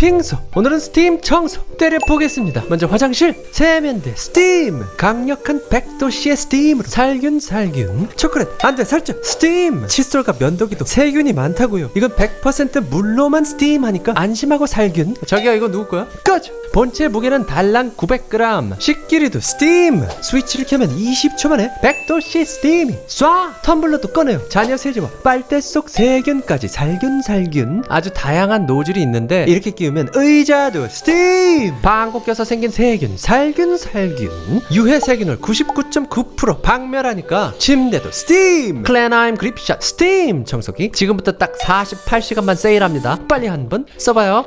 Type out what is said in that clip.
킹소. 오늘은 스팀 청소 때려보겠습니다. 먼저 화장실 세면대 스팀. 강력한 100도씨의 스팀으로 살균 초콜릿 안돼 살짝 스팀. 칫솔과 면도기도 세균이 많다고요. 이건 100% 물로만 스팀하니까 안심하고 살균. 저기요 이거 누구 거야? 꺼져. 본체 무게는 달랑 900g. 식기류도 스팀. 스위치를 켜면 20초 만에 100도씨 스팀이 쏴. 텀블러도 꺼내요. 자녀 세제와 빨대 속 세균까지 살균. 아주 다양한 노즐이 있는데 이렇게 끼우면 의자도 스팀. 방구 껴서 생긴 세균 살균. 유해 세균을 99.9% 박멸하니까 침대도 스팀. 클레나임 그립샷 스팀 청소기 지금부터 딱 48시간만 세일합니다. 빨리 한번 써봐요.